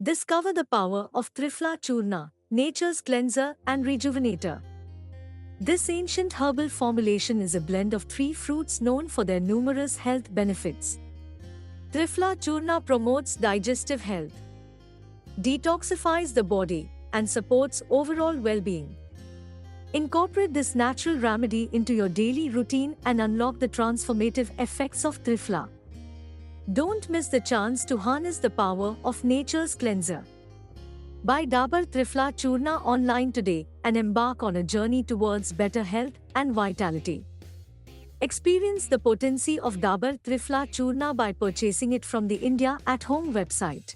Discover the power of Triphala Churna, nature's cleanser and rejuvenator. This ancient herbal formulation is a blend of three fruits known for their numerous health benefits. Triphala Churna promotes digestive health, detoxifies the body, and supports overall well-being. Incorporate this natural remedy into your daily routine and unlock the transformative effects of Triphala. Don't miss the chance to harness the power of nature's cleanser. Buy Dabur Triphala Churna online today and embark on a journey towards better health and vitality. Experience the potency of Dabur Triphala Churna by purchasing it from the India at Home website.